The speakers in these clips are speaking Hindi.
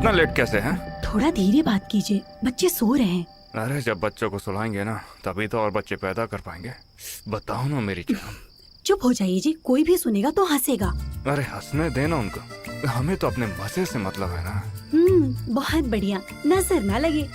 इतना लेट कैसे हैं? थोड़ा धीरे बात कीजिए, बच्चे सो रहे हैं। अरे जब बच्चों को सुलाएंगे ना तभी तो और बच्चे पैदा कर पाएंगे। बताओ ना मेरी जान। चुप हो जाइए जी, कोई भी सुनेगा तो हंसेगा। अरे हंसने देना उनको, हमें तो अपने मजे से मतलब है ना। बहुत बढ़िया, नजर ना लगे।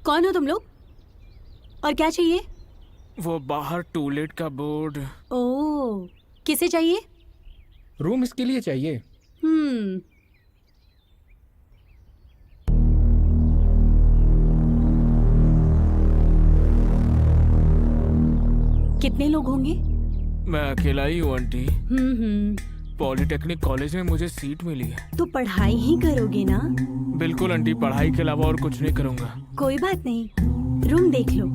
कौन हो तुम लोग और क्या चाहिए? वो बाहर टूलेट का बोर्ड। ओह, किसे चाहिए? रूम इसके लिए चाहिए। कितने लोग होंगे? मैं अकेला ही हूँ आंटी। हम्म। पॉलिटेक्निक कॉलेज में मुझे सीट मिली है। तो पढ़ाई ही करोगे ना? बिल्कुल आंटी, पढ़ाई के अलावा और कुछ नहीं करूँगा। कोई बात नहीं, रूम देख लो।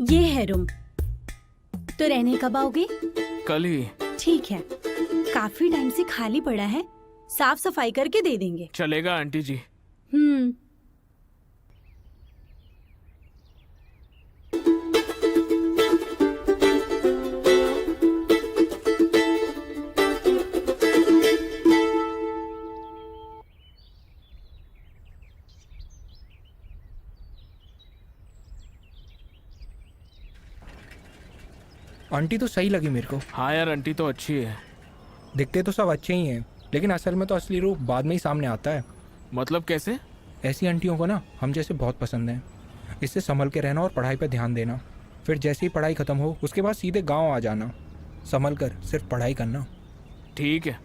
ये है रूम। तो रहने कब आओगे? कल ही। ठीक है, काफी टाइम से खाली पड़ा है, साफ सफाई करके दे देंगे। चलेगा आंटी जी। आंटी तो सही लगी मेरे को। हाँ यार, आंटी तो अच्छी है। दिखते तो सब अच्छे ही हैं, लेकिन असल में तो असली रूप बाद में ही सामने आता है। मतलब कैसे? ऐसी आंटियों को ना हम जैसे बहुत पसंद हैं। इससे संभल के रहना और पढ़ाई पर ध्यान देना। फिर जैसे ही पढ़ाई ख़त्म हो उसके बाद सीधे गांव आ जाना। संभल कर सिर्फ पढ़ाई करना। ठीक है।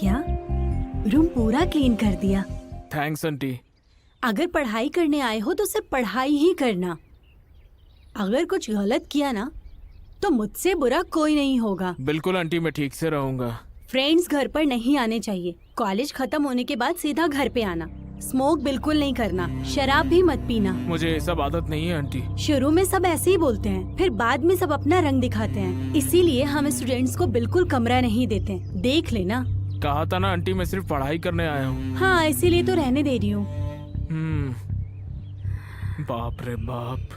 क्या रूम पूरा क्लीन कर दिया? Thanks aunty. अगर पढ़ाई करने आए हो तो सिर्फ पढ़ाई ही करना। अगर कुछ गलत किया ना तो मुझसे बुरा कोई नहीं होगा। बिल्कुल आंटी, मैं ठीक से रहूंगा। फ्रेंड्स घर पर नहीं आने चाहिए। कॉलेज खत्म होने के बाद सीधा घर पे आना। स्मोक बिल्कुल नहीं करना, शराब भी मत पीना। मुझे ये सब आदत नहीं है आंटी। शुरू में सब ऐसे ही बोलते हैं, फिर बाद में सब अपना रंग दिखाते हैं। इसीलिए हम स्टूडेंट्स को बिल्कुल कमरा नहीं देते। देख लेना। कहा था ना आंटी, मैं सिर्फ पढ़ाई करने आया हूँ। हाँ, इसीलिए तो रहने दे रही हूँ। बाप रे बाप।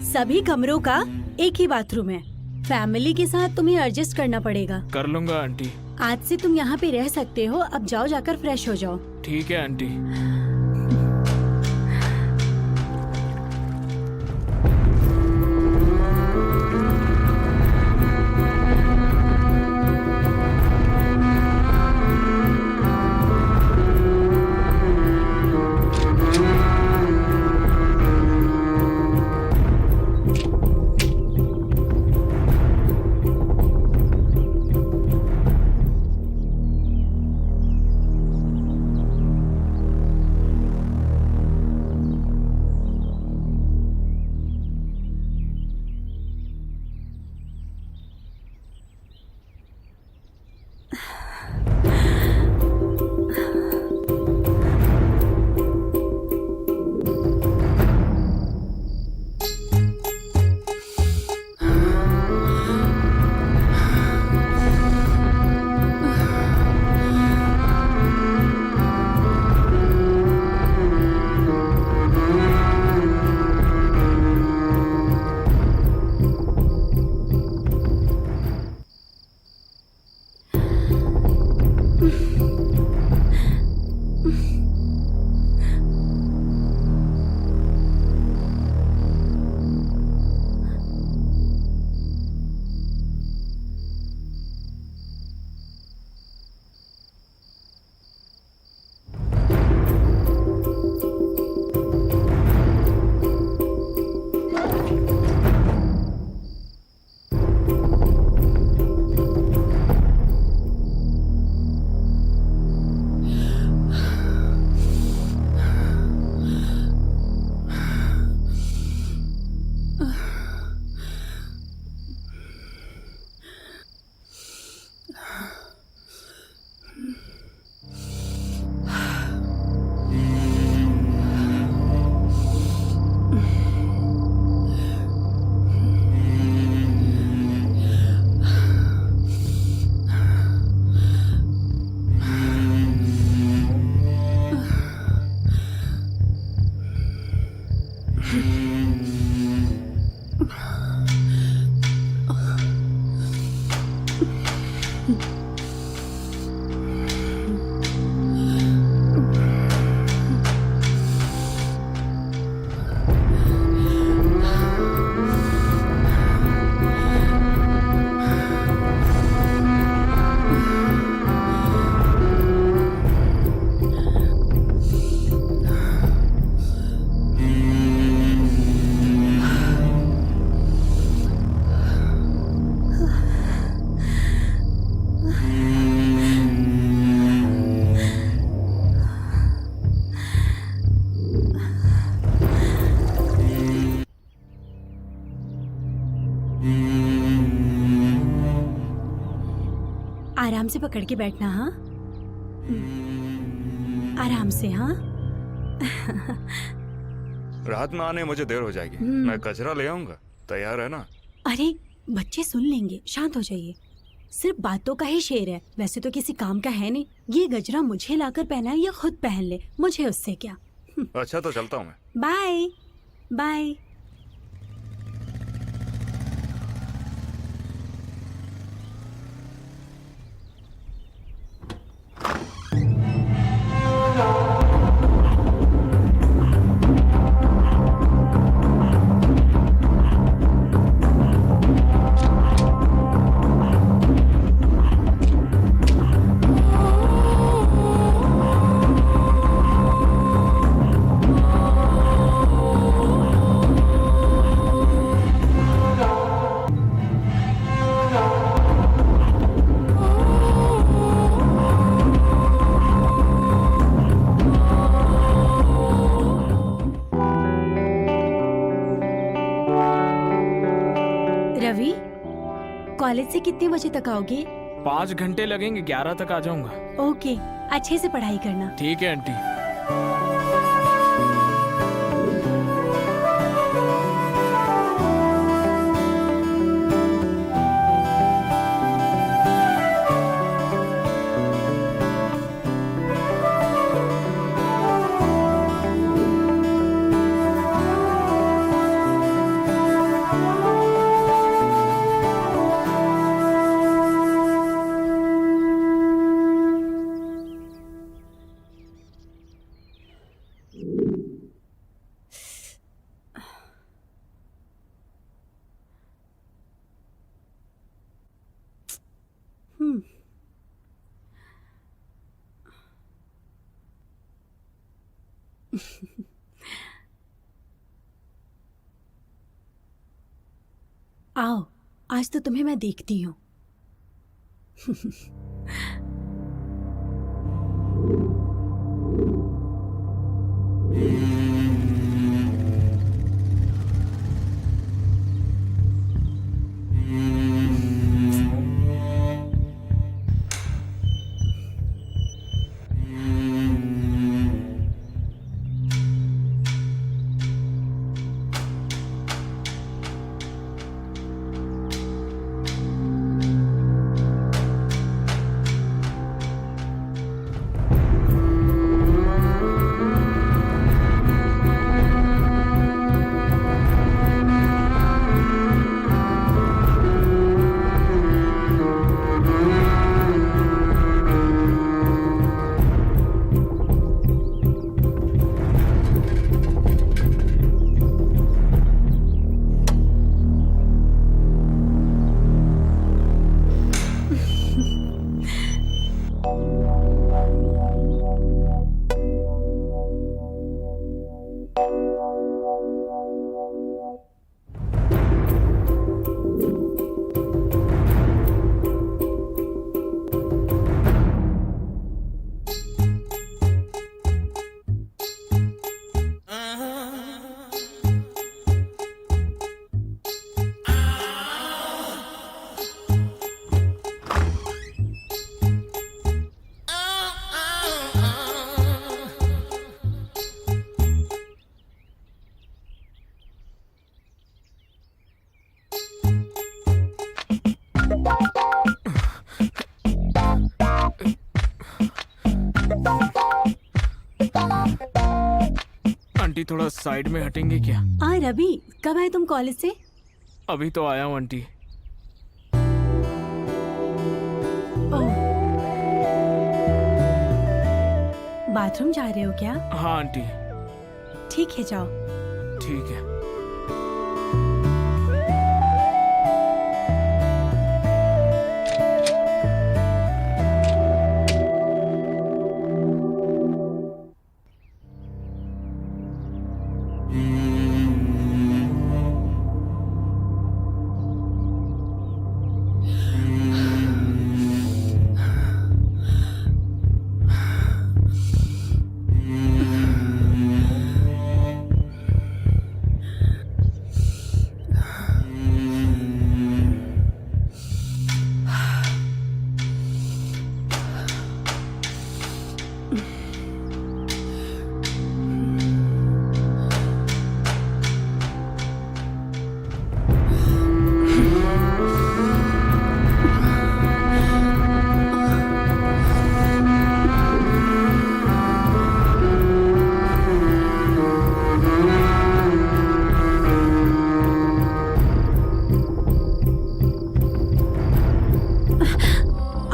सभी कमरों का एक ही बाथरूम है। फैमिली के साथ तुम्हें एडजस्ट करना पड़ेगा। कर लूंगा आंटी। आज से तुम यहाँ पे रह सकते हो। अब जाओ, जाकर फ्रेश हो जाओ। ठीक है आंटी। आराम से पकड़ के बैठना, हाँ? आराम से, हाँ? रात में आने मुझे देर हो जाएगी। मैं कचरा ले आऊंगा, तैयार है ना? अरे बच्चे सुन लेंगे, शांत हो जाइए। सिर्फ बातों का ही शेर है, वैसे तो किसी काम का है नहीं। ये गजरा मुझे लाकर पहनाए या खुद पहन ले, मुझे उससे क्या। अच्छा तो चलता हूँ मैं। Bye bye. रवि, कॉलेज से कितने बजे तक आओगे? 5 घंटे लगेंगे, 11 तक आ जाऊंगा। ओके, अच्छे से पढ़ाई करना। ठीक है आंटी। आओ, आज तो तुम्हें मैं देखती हूँ। आंटी थोड़ा साइड में हटेंगे क्या? रवि, कब आए तुम कॉलेज से? अभी तो आया हूँ आंटी। ओह, बाथरूम जा रहे हो क्या? हाँ आंटी। ठीक है, जाओ। ठीक है।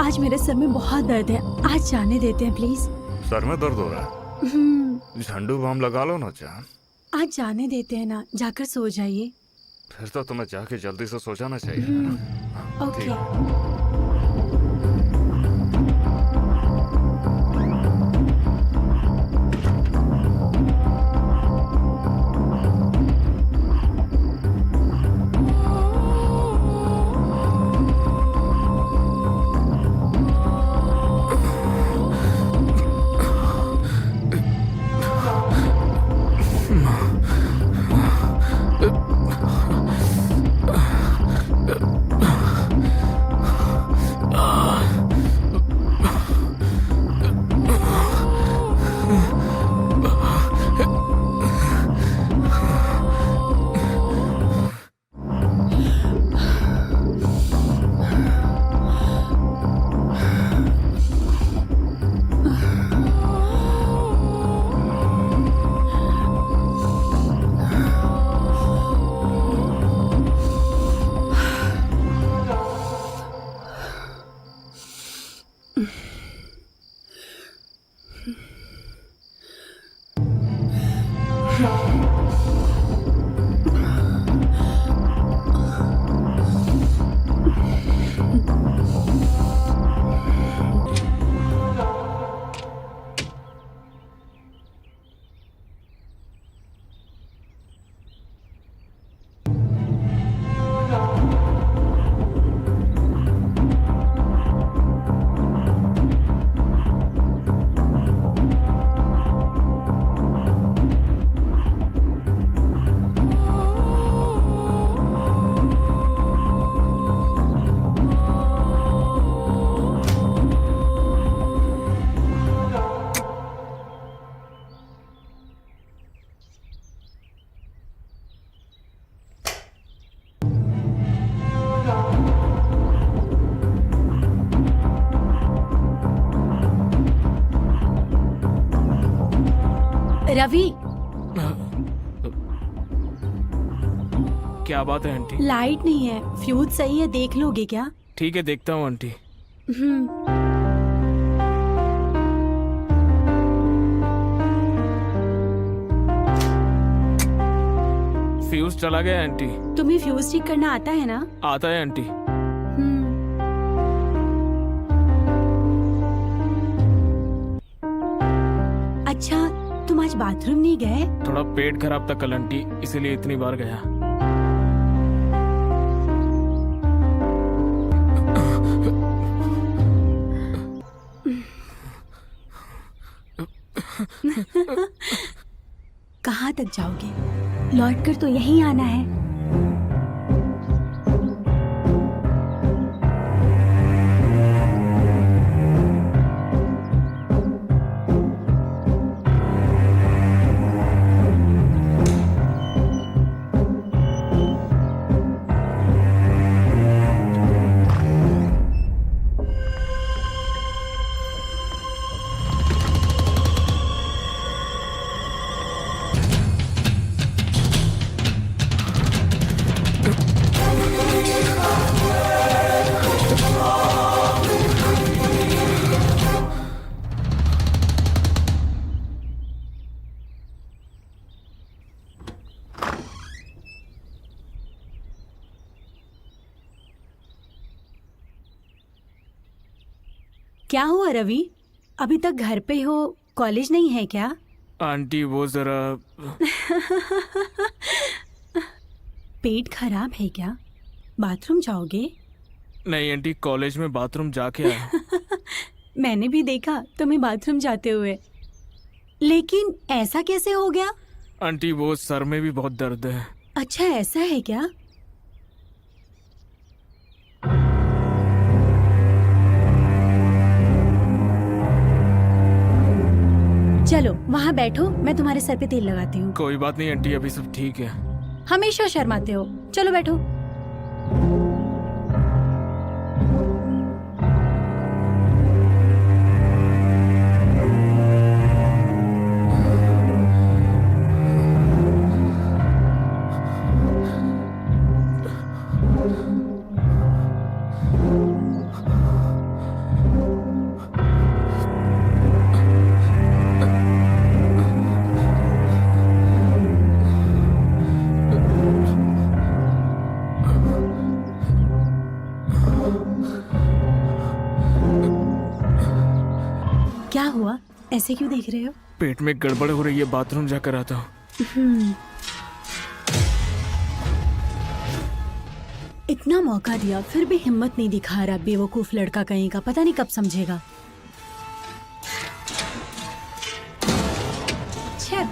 आज मेरे सर में बहुत दर्द है, आज जाने देते हैं प्लीज। सर में दर्द हो रहा है? झंडू बाम लगा लो ना जान। आज जाने देते हैं ना, जाकर सो जाइए। फिर तो तुम्हें जाके जल्दी से सो जाना चाहिए, है ना? ओके। रवि, क्या बात है आंटी? लाइट नहीं है, फ्यूज सही है, देख लोगे क्या? ठीक है, देखता हूँ आंटी। हम्म। फ्यूज चला गया आंटी। तुम्हें फ्यूज ठीक करना आता है ना? आता है आंटी। हम्म। अच्छा, तुम आज बाथरूम नहीं गए? थोड़ा पेट खराब था कल आंटी, इसीलिए इतनी बार गया। कहाँ तक जाओगे? लौट कर तो यहीं आना है। क्या हुआ रवि? अभी तक घर पे हो, कॉलेज नहीं है क्या? आंटी वो जरा पेट खराब है क्या? बाथरूम जाओगे? नहीं आंटी, कॉलेज में बाथरूम जाके आया। मैंने भी देखा तुम्हें बाथरूम जाते हुए, लेकिन ऐसा कैसे हो गया? आंटी वो सर में भी बहुत दर्द है। अच्छा ऐसा है क्या? चलो वहाँ बैठो, मैं तुम्हारे सर पे तेल लगाती हूँ। कोई बात नहीं आंटी, अभी सब ठीक है। हमेशा शर्माते हो। चलो बैठो। क्या हुआ? ऐसे क्यों देख रहे हो? पेट में गड़बड़ हो रही है, बाथरूम जाकर आता हूँ। इतना मौका दिया फिर भी हिम्मत नहीं दिखा रहा, बेवकूफ लड़का कहीं का। पता नहीं कब समझेगा। छे।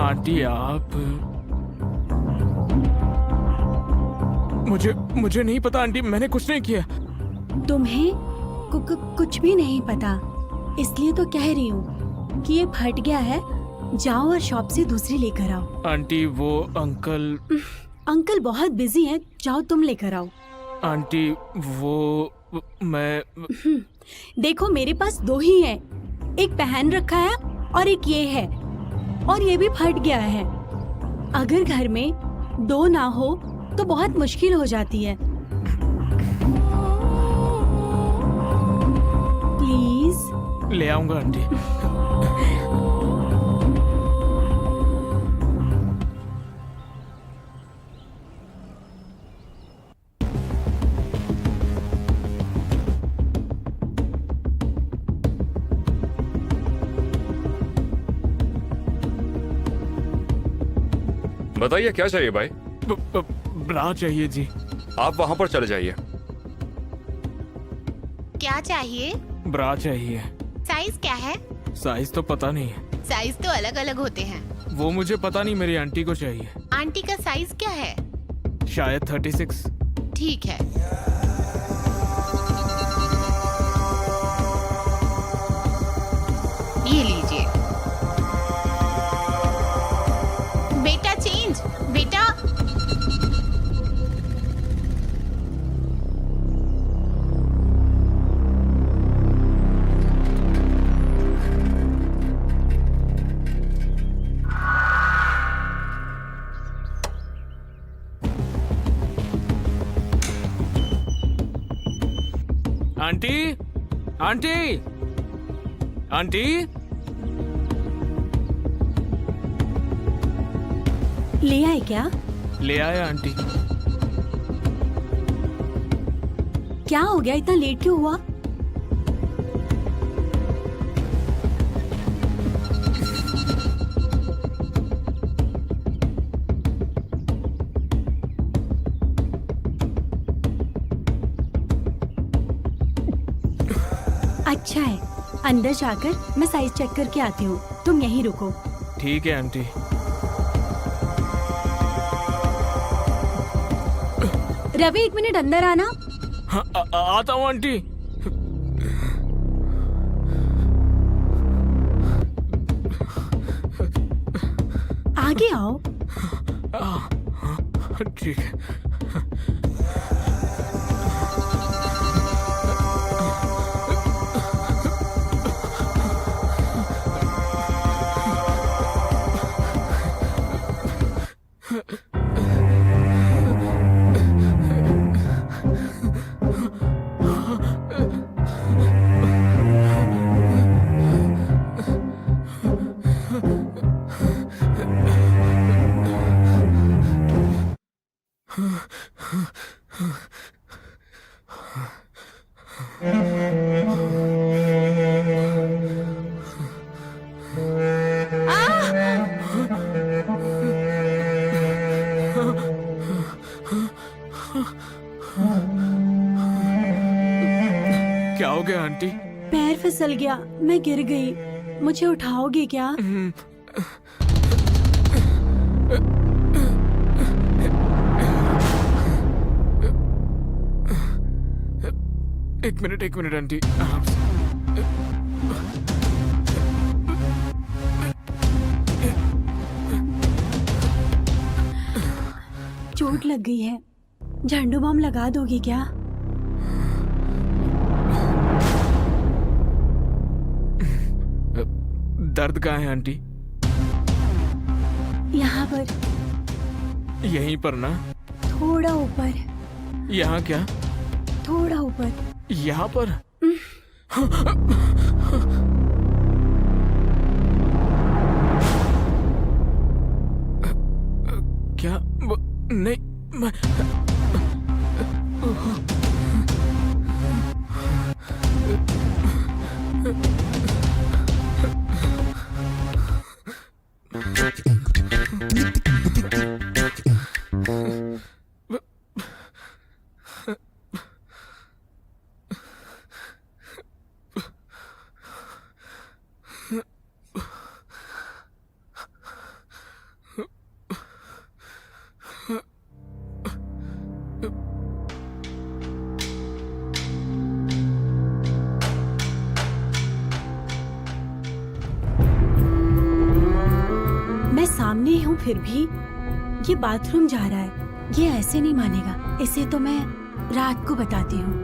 आंटी आप मुझे नहीं पता आंटी, मैंने कुछ नहीं किया। तुम्हें कुछ भी नहीं पता, इसलिए तो कह रही हूँ कि ये फट गया है। जाओ और शॉप से दूसरी लेकर आओ। आंटी वो अंकल बहुत बिजी हैं, जाओ तुम लेकर आओ। आंटी वो मैं देखो मेरे पास दो ही है, एक पहन रखा है और एक ये है, और ये भी फट गया है। अगर घर में दो ना हो तो बहुत मुश्किल हो जाती है। प्लीज। ले आऊंगा आंटी। बताइए क्या चाहिए भाई? ब्रा चाहिए जी। आप वहां पर चले जाइए। क्या चाहिए? ब्रा चाहिए। साइज क्या है? साइज तो पता नहीं है। साइज तो अलग अलग होते हैं। वो मुझे पता नहीं, मेरी आंटी को चाहिए। आंटी का साइज क्या है? शायद 36। ठीक है। ये लीजिए। बेटा चेंज, बेटा। आंटी, आंटी, आंटी ले आए क्या? ले आया आंटी। क्या हो गया, इतना लेट क्यों हुआ? अच्छा है, अंदर जाकर मैं साइज चेक करके आती हूँ, तुम यहीं रुको। ठीक है आंटी। रवि 1 मिनट अंदर आना। हाँ, आता हूँ आंटी। आगे आओ। ठीक है। क्या हो गया आंटी? पैर फिसल गया, मैं गिर गई। मुझे उठाओगे क्या? एक मिनट आंटी, आराम से। चोट लग गई है, झंडू बाम लगा दोगे क्या? दर्द कहाँ है आंटी? यहाँ पर, यहीं पर ना? थोड़ा ऊपर। यहाँ क्या? थोड़ा ऊपर। यहाँ पर? क्या? नहीं, मैं मैं सामने ही हूँ, फिर भी ये बाथरूम जा रहा है। ये ऐसे नहीं मानेगा, इसे तो मैं रात को बताती हूँ।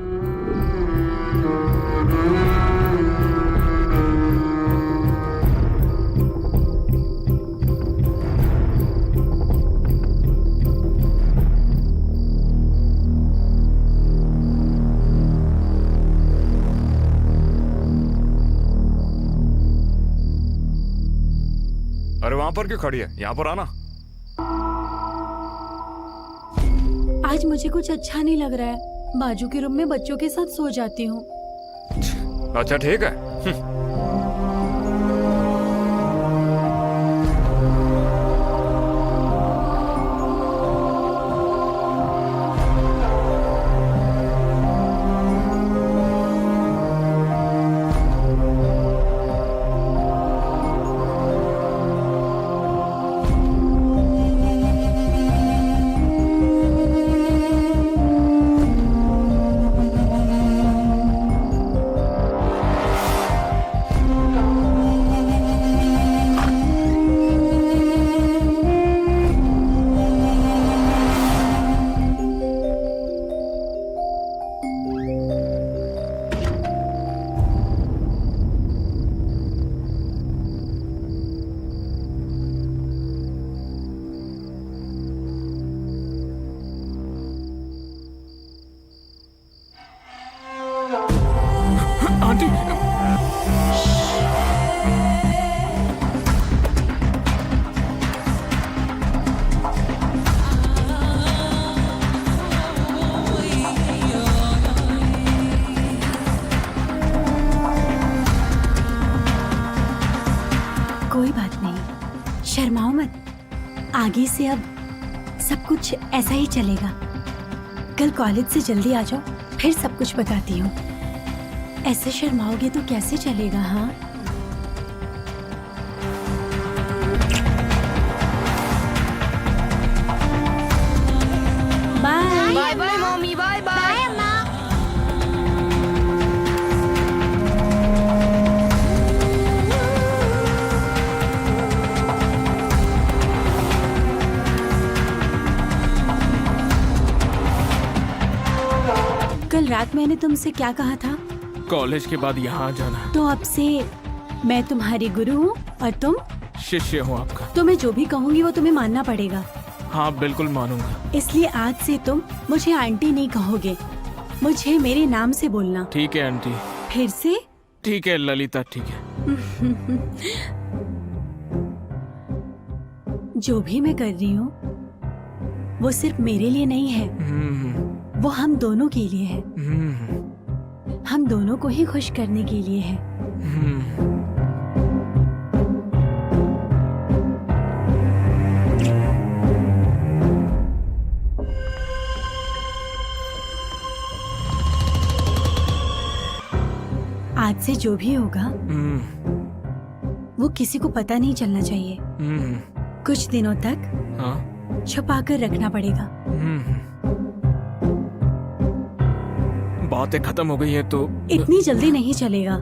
अरे वहां पर क्यों खड़ी है? यहाँ पर आना। आज मुझे कुछ अच्छा नहीं लग रहा है। बाजू के रूम में बच्चों के साथ सो जाती हूँ। अच्छा ठीक है। आगे से अब सब कुछ ऐसा ही चलेगा। कल कॉलेज से जल्दी आ जाओ, फिर सब कुछ बताती हूँ। ऐसे शर्माओगे तो कैसे चलेगा? हाँ, bye. Bye bye mummy, bye bye अम्मा। कल रात मैंने तुमसे क्या कहा था? कॉलेज के बाद यहाँ जाना। तो अब से मैं तुम्हारी गुरु हूँ और तुम? शिष्य हूँ आपका। तो मैं जो भी कहूँगी वो तुम्हें मानना पड़ेगा। हाँ बिल्कुल मानूंगा। इसलिए आज से तुम मुझे आंटी नहीं कहोगे, मुझे मेरे नाम से बोलना। ठीक है आंटी। फिर से? ठीक है ललिता, ठीक है। जो भी मैं कर रही हूँ वो सिर्फ मेरे लिए नहीं है, वो हम दोनों के लिए है। हम दोनों को ही खुश करने के लिए है। आज से जो भी होगा वो किसी को पता नहीं चलना चाहिए। कुछ दिनों तक हाँ। छुपा कर रखना पड़ेगा। बातें खत्म हो गई है तो इतनी जल्दी नहीं चलेगा।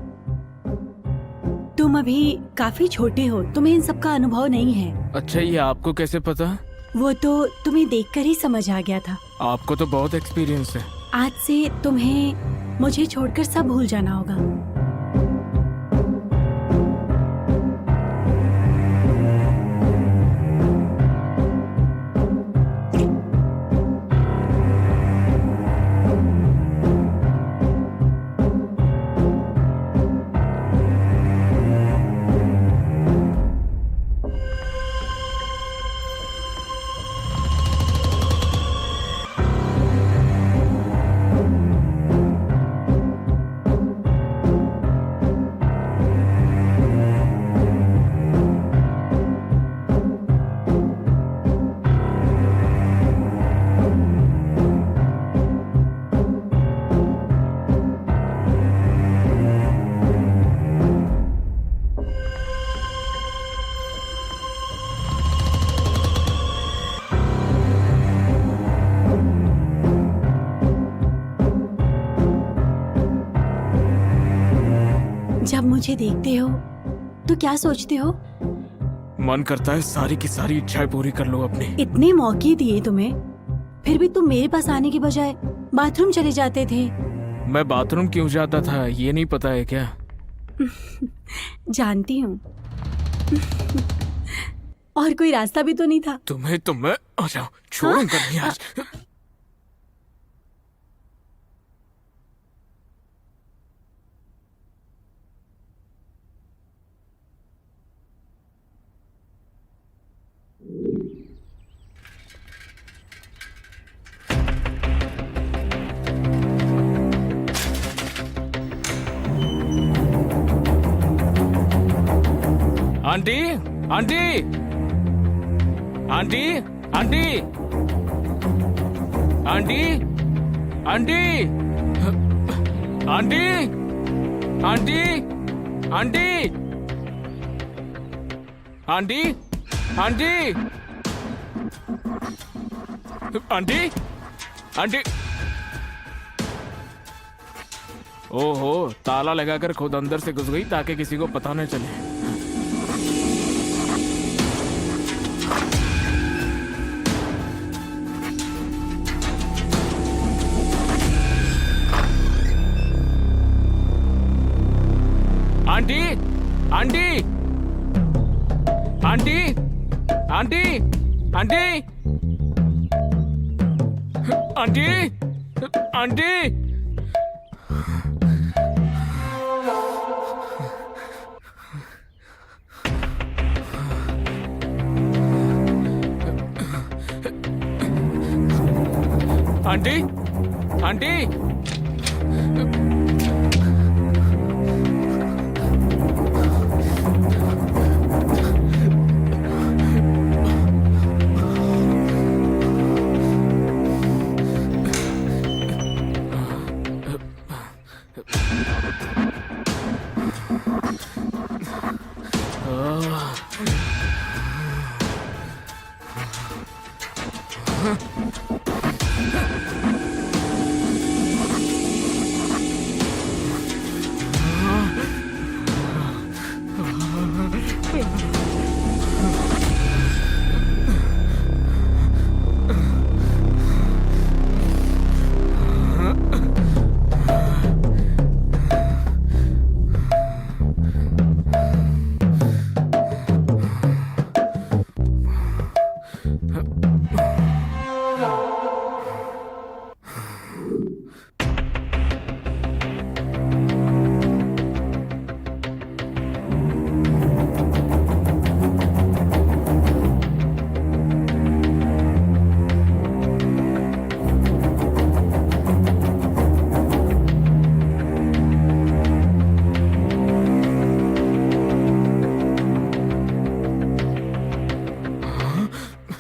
तुम अभी काफी छोटे हो, तुम्हें इन सब का अनुभव नहीं है। अच्छा ये आपको कैसे पता? वो तो तुम्हें देखकर ही समझ आ गया था। आपको तो बहुत एक्सपीरियंस है। आज से तुम्हें मुझे छोड़कर सब भूल जाना होगा। जब मुझे देखते हो तो क्या सोचते हो? मन करता है सारी की सारी इच्छाएं पूरी कर लो अपनी। इतने मौके दिए तुम्हें, फिर भी तुम मेरे पास आने की बजाय बाथरूम चले जाते थे। मैं बाथरूम क्यों जाता था ये नहीं पता है क्या? जानती हूँ। और कोई रास्ता भी तो नहीं था। तुम्हें तो मैं आ जाओ छोड़ूंगा नहीं आज। Aunty aunty aunty aunty aunty aunty aunty aunty aunty aunty aunty aunty aunty. ओहो ताला लगाकर खुद अंदर से घुस गई ताकि किसी को पता न चले। Aunty aunty aunty aunty aunty aunty aunty. Aunty aunty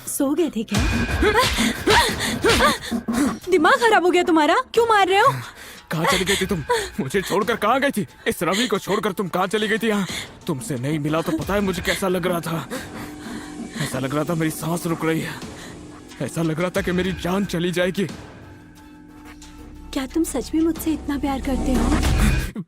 सो गए थे क्या? दिमाग खराब हो गया तुम्हारा? क्यों मार रहे हो? कहाँ चली गई थी तुम? मुझे छोड़कर कहाँ गई थी? इस रवि को छोड़कर तुम कहाँ चली गई थी? यहाँ तुमसे नहीं मिला तो पता है मुझे कैसा लग रहा था। ऐसा लग रहा था मेरी सांस रुक रही है। ऐसा लग रहा था कि मेरी जान चली जाएगी। क्या तुम सच में मुझसे इतना प्यार करते हो?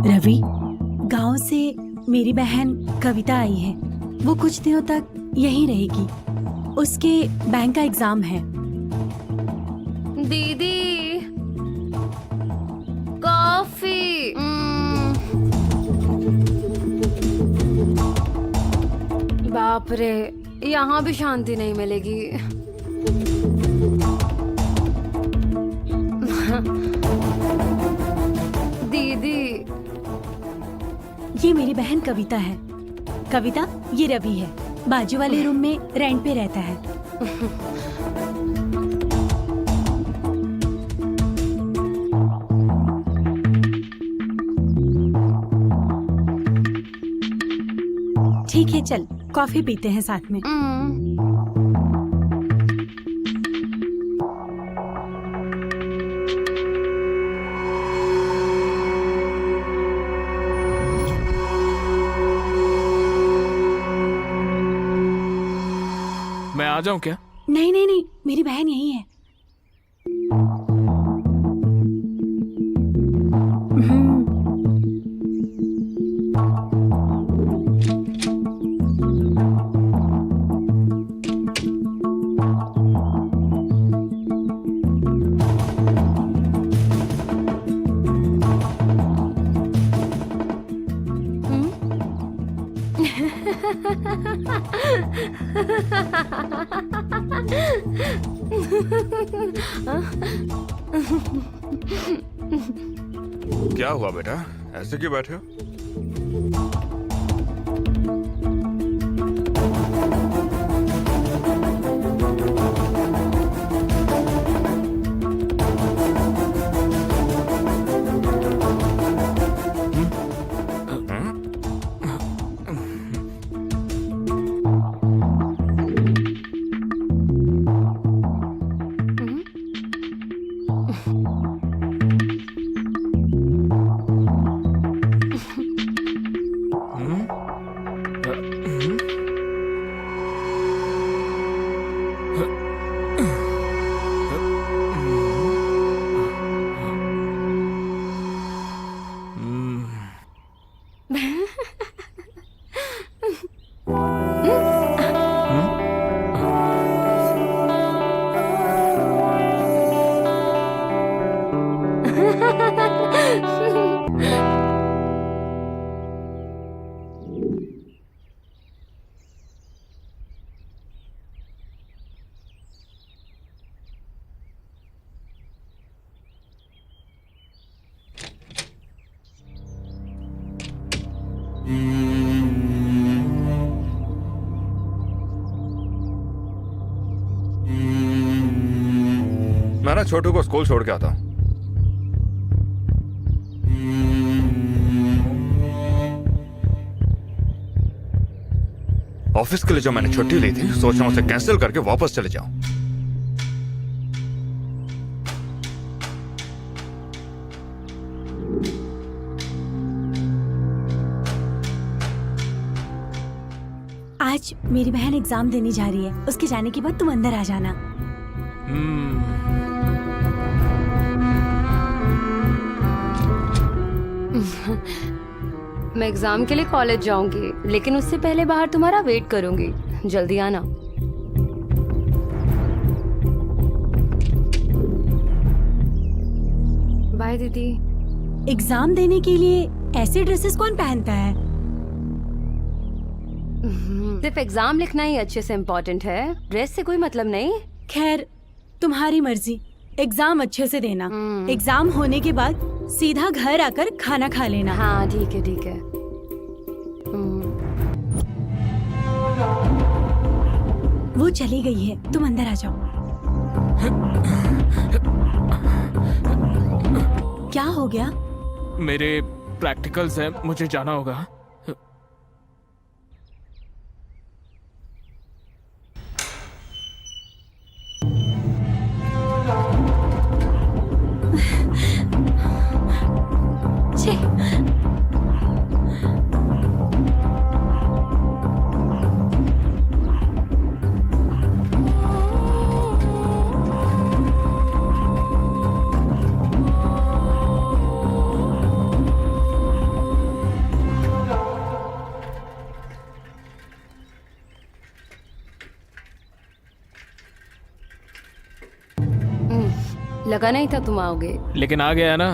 रवि, गांव से मेरी बहन कविता आई है। वो कुछ दिनों तक यहीं रहेगी। उसके बैंक का एग्जाम है। दीदी कॉफी। बाप रे, यहाँ भी शांति नहीं मिलेगी। दीदी, ये मेरी बहन कविता है। कविता, ये रवि है। बाजू वाले रूम में रेंट पे रहता है। ठीक है, चल कॉफी पीते हैं साथ में। मैं आ जाऊं क्या? नहीं नहीं नहीं, मेरी बहन यही है। क्या हुआ बेटा, ऐसे क्यों बैठे हो? मैं ना छोटू को स्कूल छोड़ के आता हूँ। ऑफिस के लिए जो मैंने छुट्टी ली थी, सोच रहा हूँ उसे कैंसिल करके वापस चले जाऊं। आज मेरी बहन एग्जाम देने जा रही है, उसके जाने के बाद तुम अंदर आ जाना। मैं एग्जाम के लिए कॉलेज जाऊंगी, लेकिन उससे पहले बाहर तुम्हारा वेट करूंगी। जल्दी आना। बाय दीदी। एग्जाम देने के लिए ऐसे ड्रेसेस कौन पहनता है? सिर्फ एग्जाम लिखना ही अच्छे से इम्पोर्टेंट है, ड्रेस से कोई मतलब नहीं। खैर, तुम्हारी मर्जी। एग्जाम अच्छे से देना। एग्जाम होने के बाद सीधा घर आकर खाना खा लेना। हाँ ठीक है ठीक है। वो चली गई है, तुम अंदर आ जाओ। क्या हो गया? मेरे प्रैक्टिकल्स हैं, मुझे जाना होगा। छे, लगा नहीं था तुम आओगे। लेकिन आ गया ना।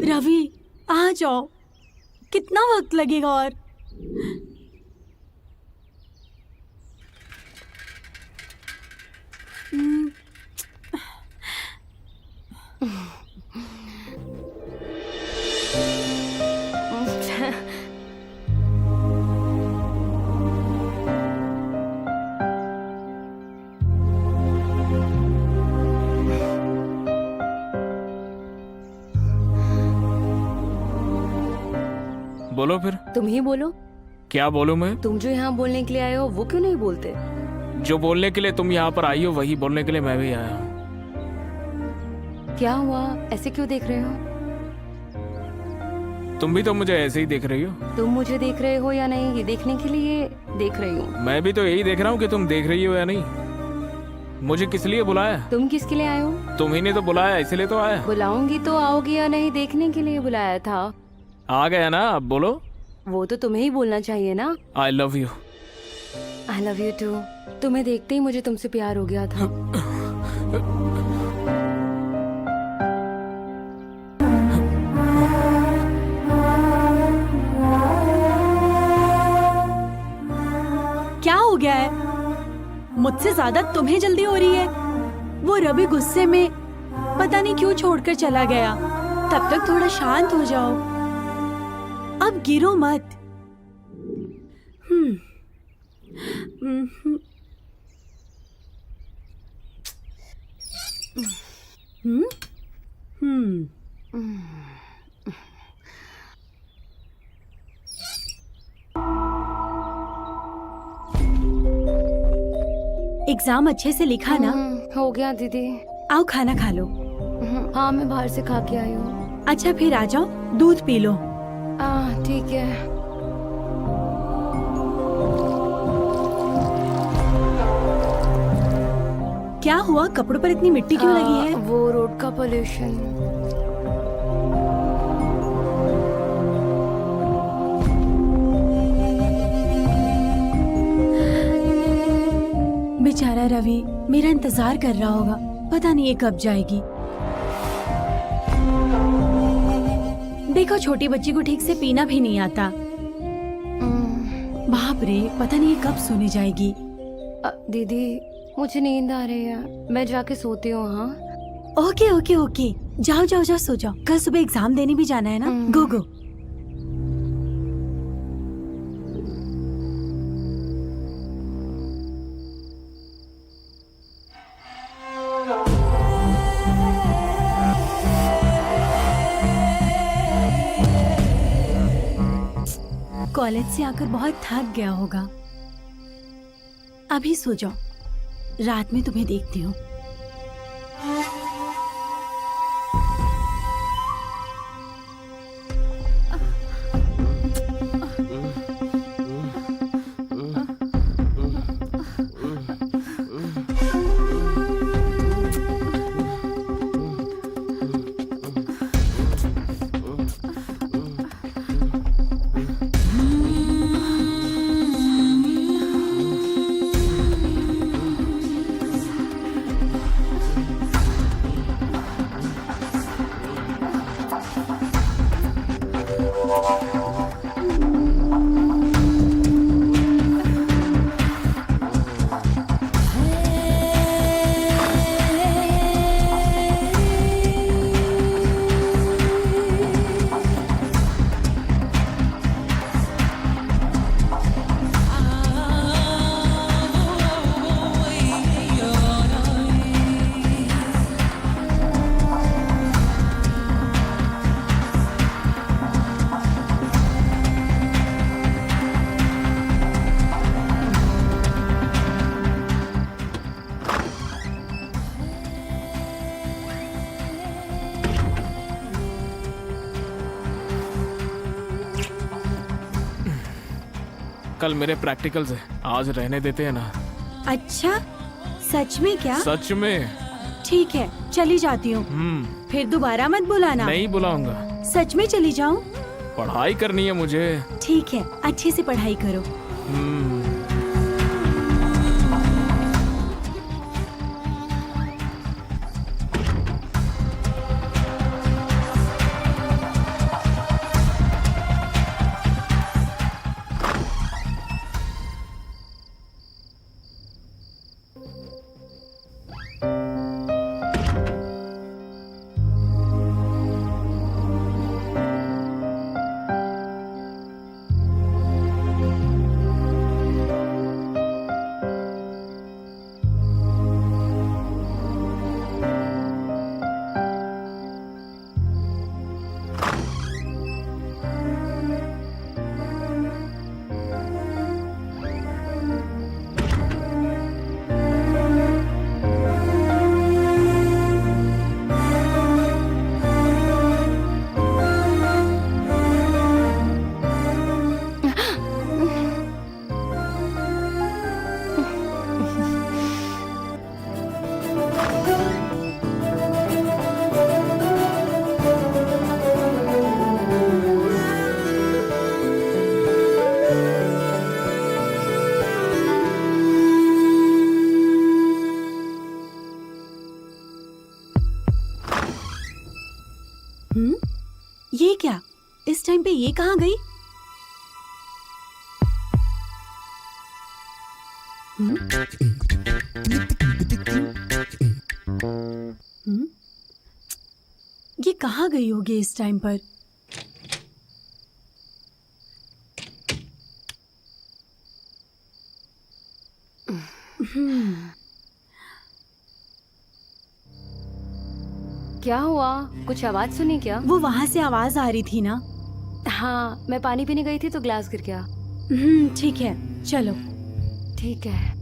रवि, आ जाओ। कितना वक्त लगेगा और? बोलो फिर। तुम ही बोलो। क्या बोलूं मैं? तुम जो यहाँ बोलने के लिए आए हो वो क्यों नहीं बोलते? जो बोलने के लिए तुम यहाँ पर आई हो वही बोलने के लिए मैं भी आया हूँ। क्या हुआ, ऐसे क्यों देख रहे हो? तुम भी तो मुझे ऐसे ही देख रही हो। तुम मुझे देख रहे हो या नहीं ये देखने के लिए देख रही हूँ। मैं भी तो यही देख रहा हूँ कि तुम देख रही हो या नहीं। मुझे किस लिए बुलाया? तुम किसके लिए आए हो? तुम ही ने तो बुलाया, इसलिए तो आया। बुलाऊंगी तो आओगे या नहीं देखने के लिए बुलाया था। आ गया ना, अब बोलो। वो तो तुम्हें ही बोलना चाहिए ना। I love you. I love you too. तुम्हें देखते ही मुझे तुमसे प्यार हो गया था। क्या हो गया है? मुझसे ज्यादा तुम्हें जल्दी हो रही है। वो रवि गुस्से में पता नहीं क्यों छोड़कर चला गया। तब तक थोड़ा शांत हो जाओ। अब गिरो मत। हम्म एग्जाम अच्छे से लिखा ना? हो गया दीदी। आओ खाना खा लो। हाँ मैं बाहर से खा के आई हूँ। अच्छा फिर आ जाओ, दूध पी लो। ठीक है। क्या हुआ? कपड़ों पर इतनी मिट्टी क्यों लगी है? वो रोड का पोल्यूशन। बेचारा रवि मेरा इंतजार कर रहा होगा, पता नहीं ये कब जाएगी। देखो छोटी बच्ची को ठीक से पीना भी नहीं आता। बाप रे, पता नहीं ये कब सोने जाएगी। दीदी मुझे नींद आ रही है, मैं जाके सोती हूँ। हाँ ओके ओके ओके, जाओ जाओ जाओ, सो जाओ। कल सुबह एग्जाम देने भी जाना है ना। गो गो। कॉलेज से आकर बहुत थक गया होगा। अभी सो जाओ, रात में तुम्हें देखती हूँ। कल मेरे प्रैक्टिकल्स है, आज रहने देते हैं ना। अच्छा, सच में क्या? सच में। ठीक है, चली जाती हूँ। फिर दोबारा मत बुलाना। नहीं बुलाऊंगा। सच में चली जाऊँ? पढ़ाई करनी है मुझे। ठीक है, अच्छे से पढ़ाई करो। ये क्या? इस टाइम पे ये कहाँ गई? ये कहाँ गई होगी इस टाइम पर? क्या हुआ? कुछ आवाज सुनी क्या? वो वहां से आवाज आ रही थी ना। हाँ, मैं पानी पीने गई थी तो ग्लास गिर गया। ठीक है, चलो। ठीक है।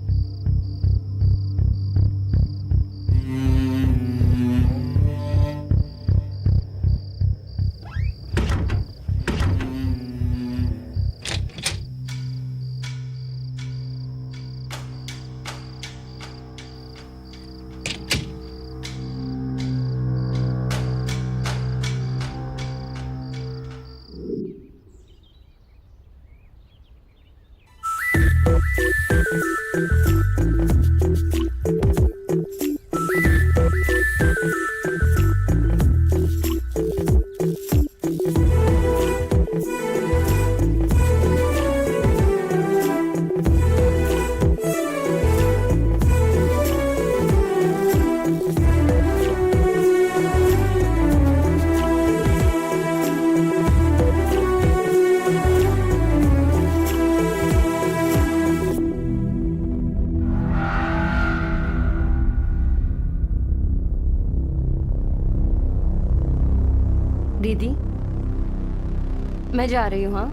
दीदी, मैं जा रही हूँ। हाँ,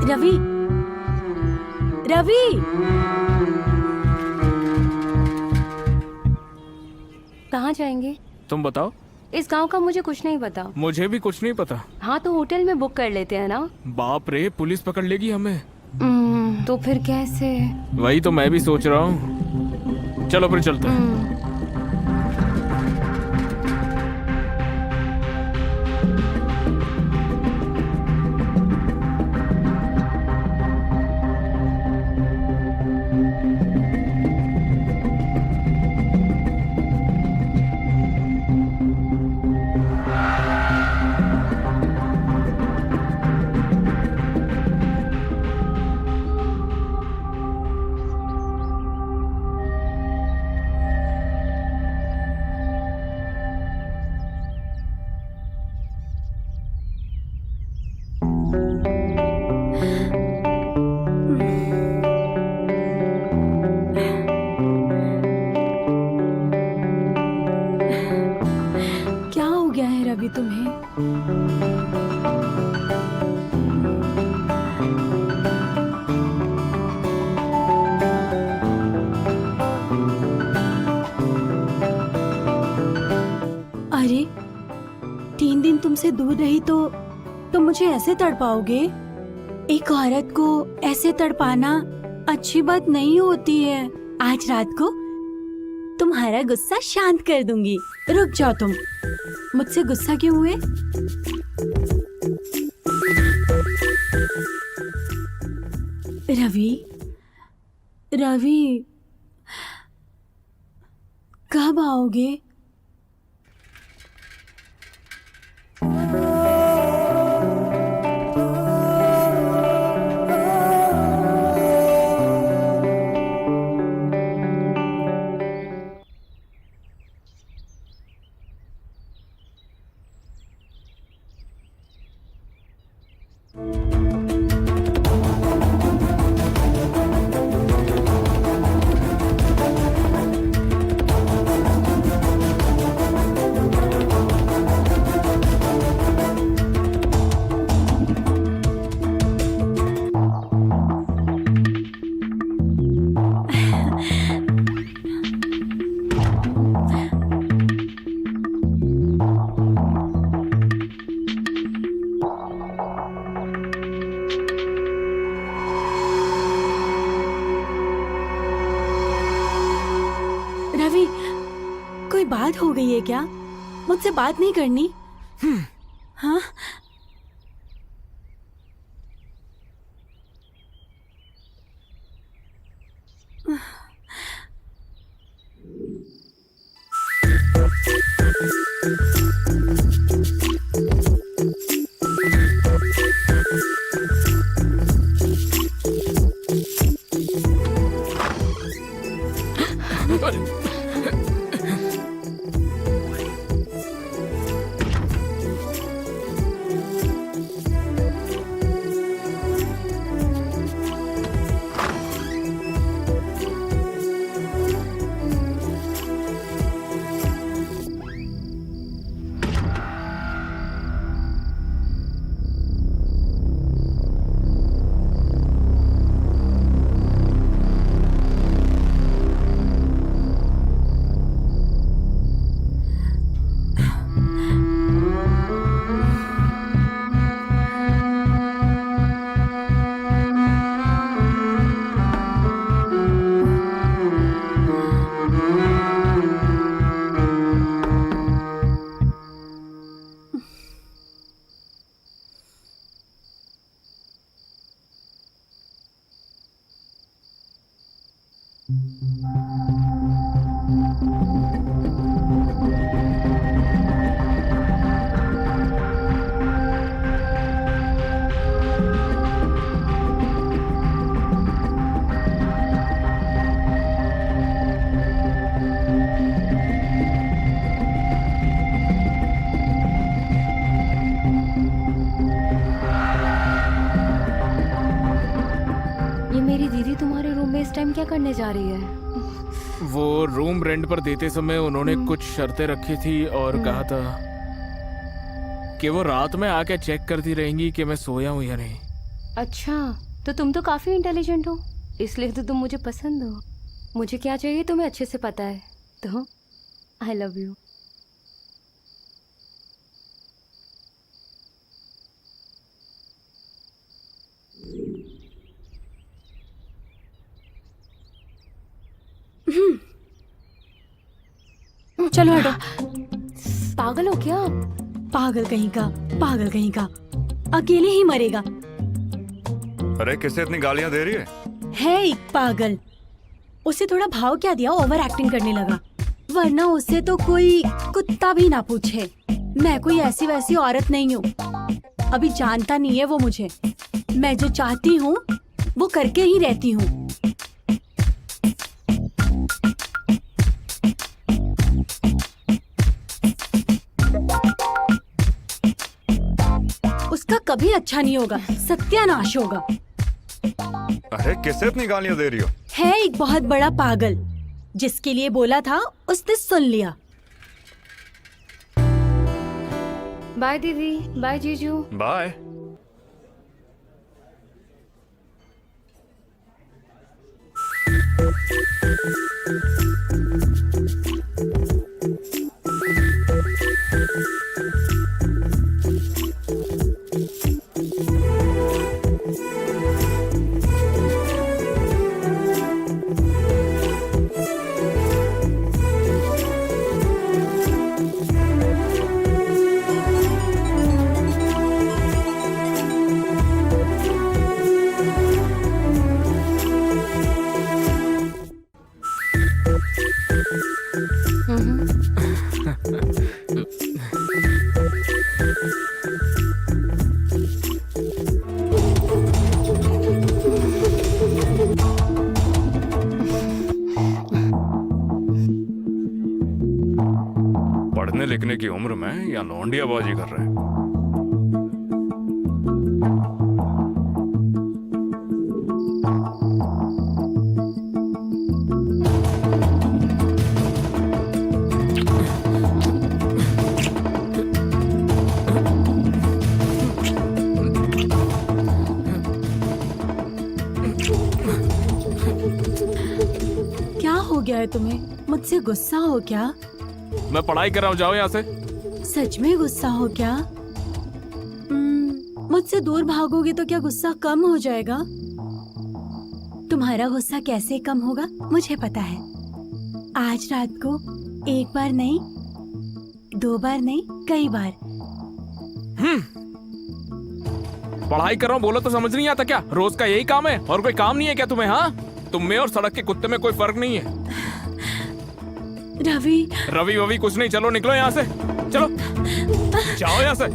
रवि, रवि, कहाँ जाएंगे? तुम बताओ। इस गांव का मुझे कुछ नहीं पता। मुझे भी कुछ नहीं पता। हाँ, तो होटल में बुक कर लेते हैं ना। बाप रे, पुलिस पकड़ लेगी हमें। तो फिर कैसे? वही तो मैं भी सोच रहा हूँ। चलो फिर चलते हैं। क्या हो गया है रवि तुम्हें? अरे 3 दिन तुमसे दूर रही तो तुम मुझे ऐसे तड़पाओगे? एक औरत को ऐसे तड़पाना अच्छी बात नहीं होती है। आज रात को तुम्हारा गुस्सा शांत कर दूंगी। रुक जाओ तुम। मुझसे गुस्सा क्यों हुए? रवि, रवि, कब आओगे? रवि, कोई बात हो गई है क्या? मुझसे बात नहीं करनी? हाँ? इस टाइम क्या करने जा रही है? वो रूम रेंट पर देते समय उन्होंने कुछ शर्तें रखी थी और कहा था कि वो रात में आके चेक करती रहेंगी कि मैं सोया हूँ या नहीं। अच्छा, तो तुम तो काफी इंटेलिजेंट हो, इसलिए तो तुम मुझे पसंद हो। मुझे क्या चाहिए तुम्हें अच्छे से पता है, तो आई लव यू। चलो हटो। पागल हो क्या आप? पागल कहीं का, पागल कहीं का, अकेले ही मरेगा। अरे किसे इतनी गालियां दे रही है? एक पागल, उसे थोड़ा भाव क्या दिया, ओवर एक्टिंग करने लगा। वरना उसे तो कोई कुत्ता भी ना पूछे। मैं कोई ऐसी वैसी औरत नहीं हूँ, अभी जानता नहीं है वो मुझे। मैं जो चाहती हूँ वो करके ही रहती हूँ। उसका कभी अच्छा नहीं होगा, सत्यानाश होगा। अरे किसे इतनी गालियां दे रही हो? है एक बहुत बड़ा पागल, जिसके लिए बोला था उसने सुन लिया। बाय दीदी, बाय जीजू। बाय। पढ़ने लिखने की उम्र में या लौंडियाबाजी कर रहे हैं? क्या हो गया है तुम्हें? मुझसे गुस्सा हो क्या? मैं पढ़ाई कर रहा हूँ, जाओ यहाँ से। सच में गुस्सा हो क्या? मुझसे दूर भागोगे तो क्या गुस्सा कम हो जाएगा? तुम्हारा गुस्सा कैसे कम होगा मुझे पता है। आज रात को एक बार नहीं, 2 बार नहीं, कई बार। पढ़ाई कर रहा हूँ बोलो तो समझ नहीं आता क्या? रोज का यही काम है और कोई काम नहीं है क्या तुम्हें? हाँ, तुम में और सड़क के कुत्ते में कोई फर्क नहीं है। रवि, रवि ववि कुछ नहीं, चलो निकलो यहाँ से, चलो जाओ यहाँ से।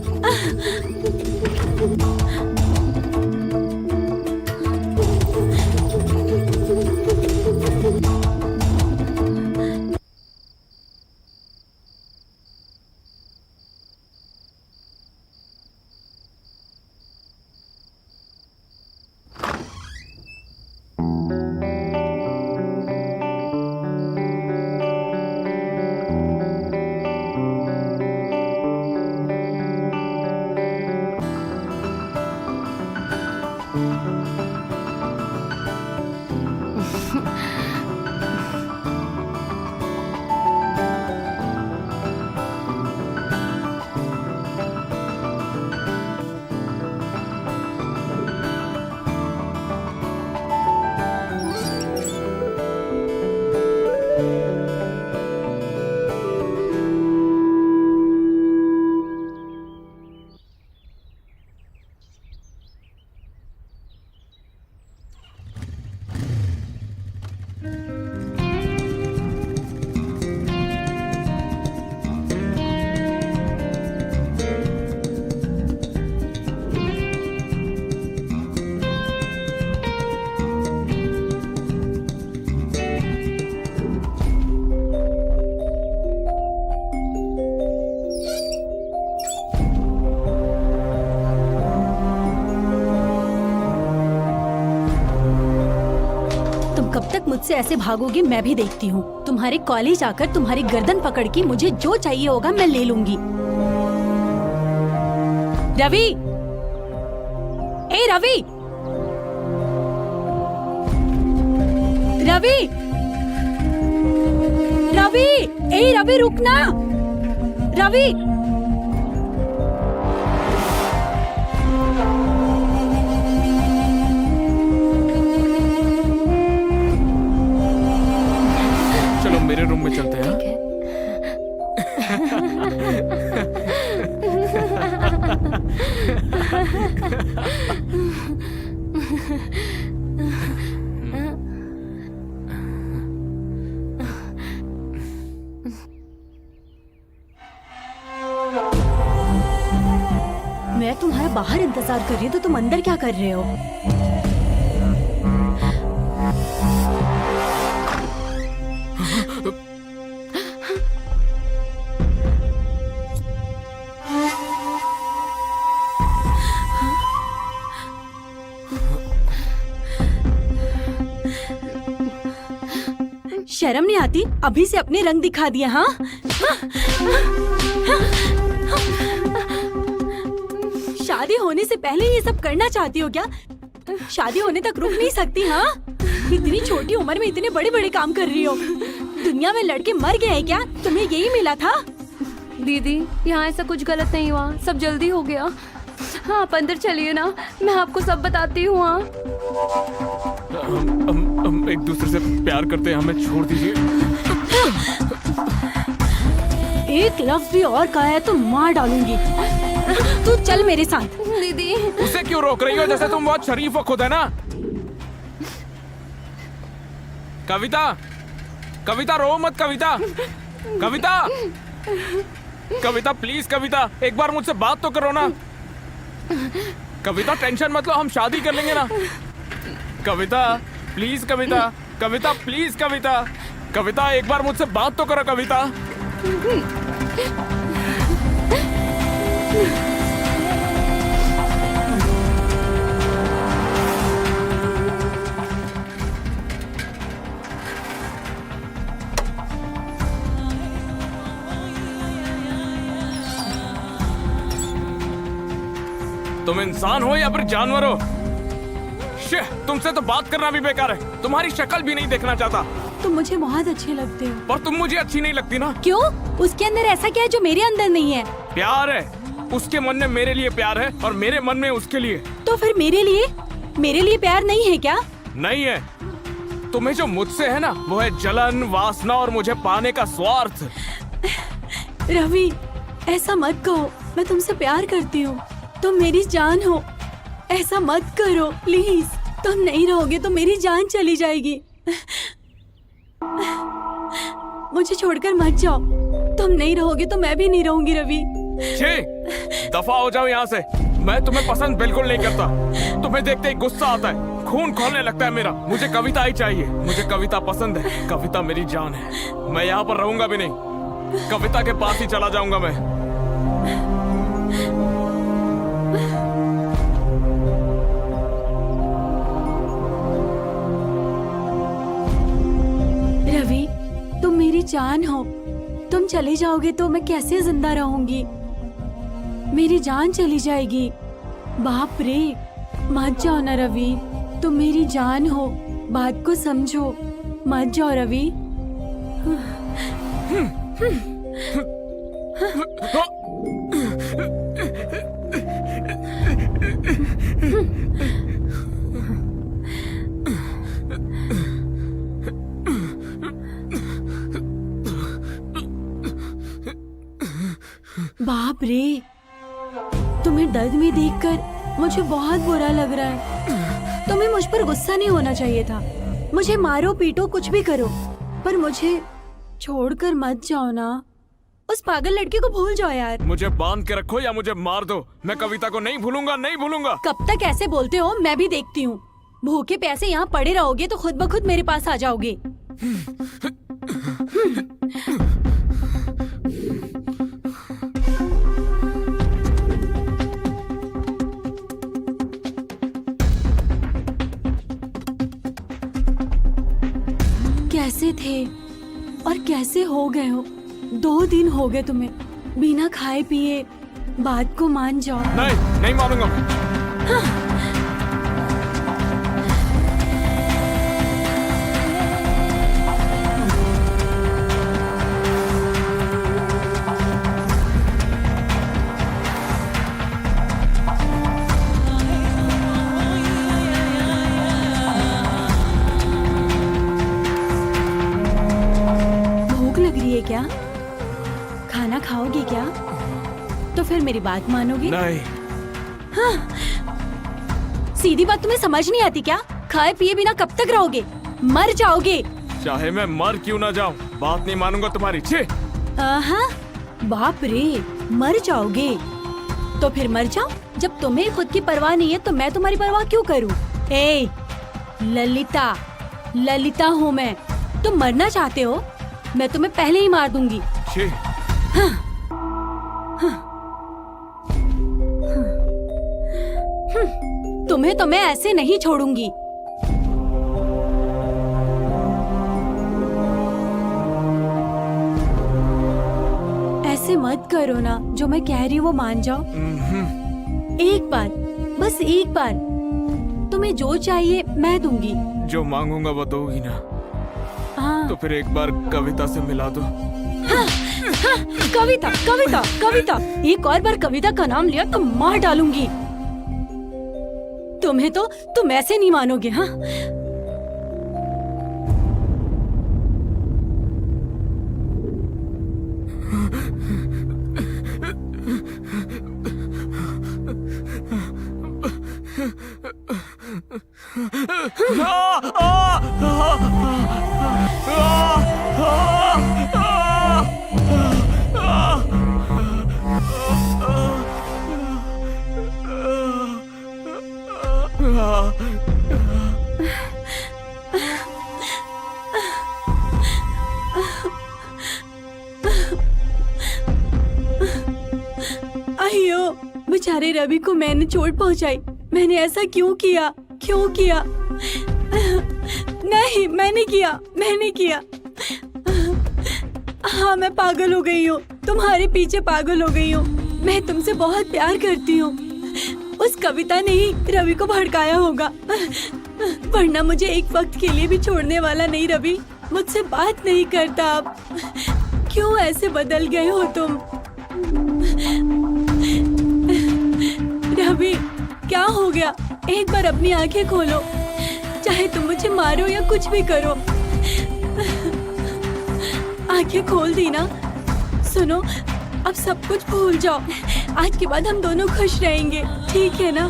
तक मुझसे ऐसे भागोगे मैं भी देखती हूँ। तुम्हारे कॉलेज आकर तुम्हारी गर्दन पकड़ के मुझे जो चाहिए होगा मैं ले लूंगी। रवि, ए रवि, रवि, रवि, ए रवि रुकना, रवि। चलो मेरे रूम में चलते हैं। मैं तुम्हारा बाहर इंतजार कर रही हूँ तो तुम अंदर क्या कर रहे हो? शर्म नहीं आती? अभी से अपने रंग दिखा दिए। हाँ, शादी होने से पहले ये सब करना चाहती हो क्या? शादी होने तक रुक नहीं सकती? हाँ, इतनी छोटी उम्र में इतने बड़े बड़े काम कर रही हो। दुनिया में लड़के मर गए हैं क्या? तुम्हें यही मिला था? दीदी यहाँ ऐसा कुछ गलत नहीं हुआ, सब जल्दी हो गया। हाँ आप अंदर चलिए ना, मैं आपको सब बताती हूँ। हाँ हम एक दूसरे से प्यार करते हैं, हमें छोड़ दीजिए। एक लफ्ज भी और कहा है तो मार डालूंगी। तू चल मेरे साथ। दीदी उसे क्यों रोक रही हो? जैसे तुम बहुत शरीफ हो खुद, है ना? कविता, कविता रो मत। कविता, कविता, कविता प्लीज। कविता एक बार मुझसे बात तो करो ना। कविता टेंशन मत लो, हम शादी कर लेंगे ना। कविता प्लीज, कविता, कविता प्लीज, कविता, कविता एक बार मुझसे बात तो करो। कविता तुम इंसान हो या फिर जानवर हो? शिह, तुमसे तो बात करना भी बेकार है। तुम्हारी शक्ल भी नहीं देखना चाहता। तुम मुझे बहुत अच्छे लगते हो। पर तुम मुझे अच्छी नहीं लगती ना। क्यों? उसके अंदर ऐसा क्या है जो मेरे अंदर नहीं है? प्यार है। उसके मन में मेरे लिए प्यार है और मेरे मन में उसके लिए। तो फिर मेरे लिए प्यार नहीं है क्या? नहीं है। तुम्हें जो मुझसे है ना वो है जलन, वासना और मुझे पाने का स्वार्थ। रवि ऐसा मत कहो, मैं तुमसे प्यार करती हूँ। तुम मेरी जान हो, ऐसा मत करो प्लीज। तुम नहीं रहोगे तो मेरी जान चली जाएगी। मुझे छोड़कर मत जाओ। तुम नहीं रहोगे तो मैं भी नहीं रहूंगी रवि। छे, दफा हो जाओ यहाँ से। मैं तुम्हें पसंद बिल्कुल नहीं करता। तुम्हें देखते ही गुस्सा आता है, खून खौलने लगता है मेरा। मुझे कविता ही चाहिए। मुझे कविता पसंद है। कविता मेरी जान है। मैं यहाँ पर रहूंगा भी नहीं। कविता के पास ही चला जाऊंगा मैं। रवि तुम मेरी जान हो। तुम चले जाओगे तो मैं कैसे जिंदा रहूंगी? मेरी जान चली जाएगी। बाप रे, मत जाओ ना रवि। तुम मेरी जान हो, बात को समझो। मत जाओ रवि। बाप रे, तुम्हें दर्द में देखकर मुझे बहुत बुरा लग रहा है। तुम्हें मुझ पर गुस्सा नहीं होना चाहिए था। मुझे मारो पीटो कुछ भी करो, पर मुझे छोड़कर मत जाओ ना। उस पागल लड़के को भूल जाओ यार। मुझे बांध के रखो या मुझे मार दो, मैं कविता को नहीं भूलूंगा, नहीं भूलूंगा। कब तक ऐसे बोलते हो? मैं भी देखती हूँ। भूखे प्यासे यहाँ पड़े रहोगे तो खुद ब खुद मेरे पास आ जाओगे। कैसे थे और कैसे हो गए हो? 2 दिन हो गए तुम्हें, बिना खाए पिए बात को मान जाओ। नहीं, नहीं मानूंगा मैं। भूख लग रही है क्या? खाना खाओगे क्या? तो फिर मेरी बात मानोगे? नहीं, सीधी बात तुम्हें समझ नहीं आती क्या? खाए पिए बिना कब तक रहोगे? मर जाओगे। चाहे मैं मर क्यों ना जाऊं, बात नहीं मानूंगा तुम्हारी। छे, आहा, बाप रे, मर जाओगे? तो फिर मर जाओ। जब तुम्हें खुद की परवाह नहीं है तो मैं तुम्हारी परवाह क्यों करूं? ए, ललिता, ललिता हूँ मैं। तुम मरना चाहते हो? मैं तुम्हें पहले ही मार दूंगी। छे। तुम्हें तो मैं ऐसे नहीं छोड़ूंगी। ऐसे मत करो ना, जो मैं कह रही हूँ वो मान जाओ। एक बार, बस एक बार, तुम्हें जो चाहिए मैं दूंगी। जो मांगूंगा वो दोगी ना? हाँ, तो फिर एक बार कविता से मिला दो। कविता, कविता, कविता। एक और बार कविता का नाम लिया तो मार डालूंगी। तुम्हें तो तुम ऐसे नहीं मानोगे। हाँ, अयो, बेचारे रवि को मैंने चोट पहुंचाई। मैंने ऐसा क्यों किया? क्यों किया? नहीं, मैंने किया, मैंने किया। हाँ, मैं पागल हो गई हूँ, तुम्हारे पीछे पागल हो गई हूँ। मैं तुमसे बहुत प्यार करती हूँ। उस कविता ने ही रवि को भड़काया होगा, वरना मुझे एक वक्त के लिए भी छोड़ने वाला नहीं। रवि मुझसे बात नहीं करता अब। क्यों ऐसे बदल गए हो तुम? रवि, क्या हो गया? एक बार अपनी आंखें खोलो। चाहे तुम मुझे मारो या कुछ भी करो, आंखें खोल दी ना। सुनो, अब सब कुछ भूल जाओ। आज के बाद हम दोनों खुश रहेंगे, ठीक है ना?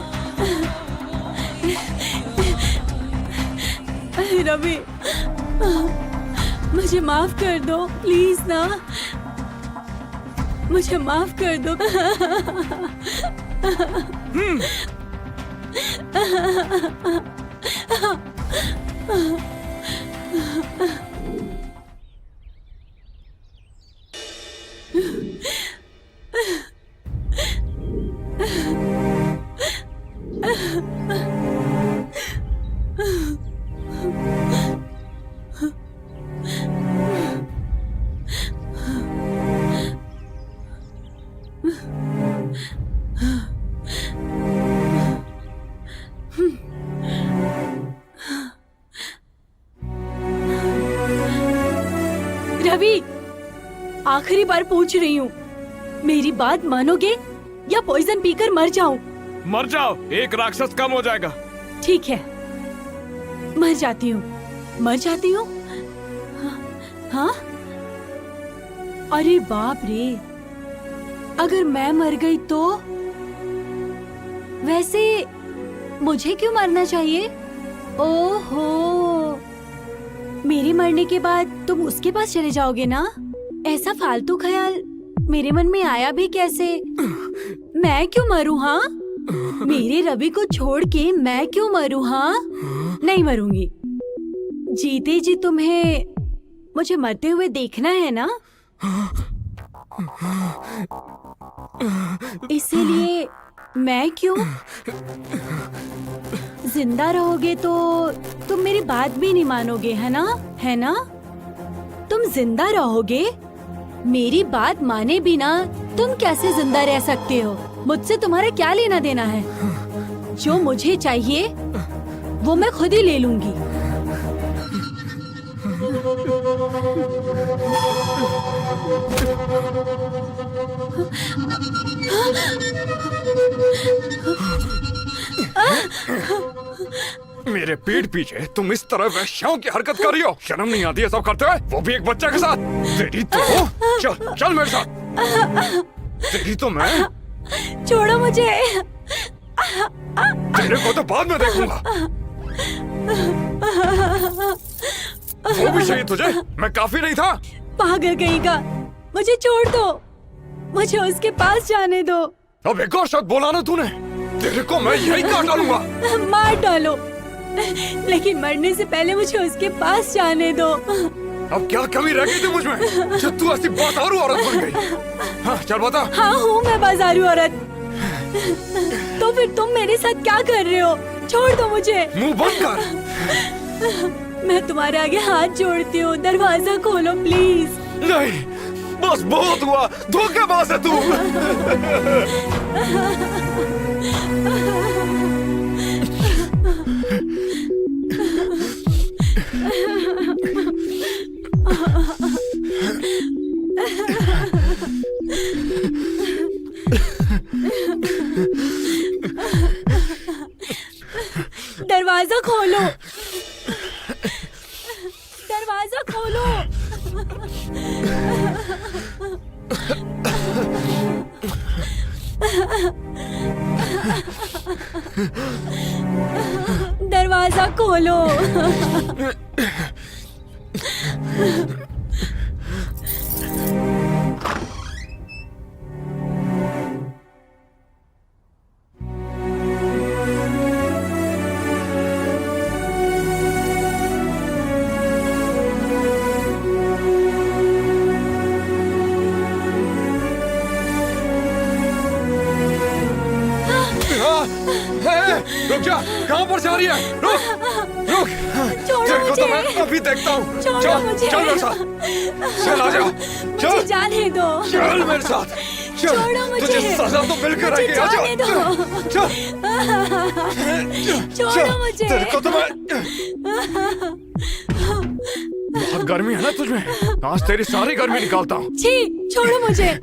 रवि, मुझे माफ कर दो प्लीज ना, मुझे माफ कर दो। रवि, आखिरी बार पूछ रही हूँ, मेरी बात मानोगे या पॉइजन पीकर मर जाऊं? मर जाओ, एक राक्षस कम हो जाएगा। ठीक है, मर जाती हूँ, मर जाती हूँ। हाँ? अरे बाप रे, अगर मैं मर गई तो? वैसे मुझे क्यों मरना चाहिए? ओहो, मेरे मरने के बाद तुम उसके पास चले जाओगे ना? ऐसा फालतू ख्याल मेरे मन में आया भी कैसे? मैं क्यों मरूं? हाँ, मेरे रवि को छोड़ के मैं क्यों मरूं? हाँ, नहीं मरूंगी। जीते जी तुम्हें मुझे मरते हुए देखना है ना, इसीलिए मैं क्यों? जिंदा रहोगे तो तुम मेरी बात भी नहीं मानोगे, है ना? है ना? तुम जिंदा रहोगे? मेरी बात माने बिना तुम कैसे जिंदा रह सकते हो? मुझसे तुम्हारा क्या लेना देना है? जो मुझे चाहिए वो मैं खुद ही ले लूंगी। मेरे पीठ पीछे तुम इस तरह वैश्याओं की हरकत कर रही हो? शर्म नहीं आती है सब करते हुए? वो भी एक बच्चे के साथ। तेरी तो चल चल मेरे साथ। तेरी तो मैं छोड़ो मुझे। तेरे को तो बाद में देखूंगा। वो भी चाहिए तुझे? मैं काफी नहीं था? पागल कहीं का, मुझे छोड़ दो, मुझे उसके पास जाने दो। अब एक और शब्द बोला ना तूने, तेरे को मैं यही काट डालूंगा। मार डालो, लेकिन मरने से पहले मुझे उसके पास जाने दो। अब क्या कमी रह गई थी मुझमें जो तू ऐसी बाजारू औरत बन गई? हाँ चल बता। हाँ हूँ मैं बाजारू औरत। तो फिर तुम मेरे साथ क्या कर रहे हो? छोड़ दो मुझे। मुंह बंद कर। मैं तुम्हारे आगे हाथ जोड़ती हूँ, दरवाजा खोलो प्लीज। नहीं, बस बहुत हुआ। धोखेबाज है तू। दरवाजा खोलो, दरवाजा खोलो। दरवाजा खोलो। रुक जा, कहाँ पर जा रही है? रुक, रुक। छोड़ो तेरे को तो मुझे। मैं अभी देखता हूँ। छोड़ो चल, मुझे। चल मेरे साथ। चल आजा, मुझे चल, जाने दो। चल मेरे साथ। चल, छोड़ो मुझे। तुझे सजा तो मिलकर मुझे आएगी। आजा, जाने दो। चल, छोड़ो मुझे। तेरे को तो मैं बहुत गर्मी है ना तुझमें? आज तेरी सारी गर्मी निकालता हूँ। छी, छोड़ो मुझे।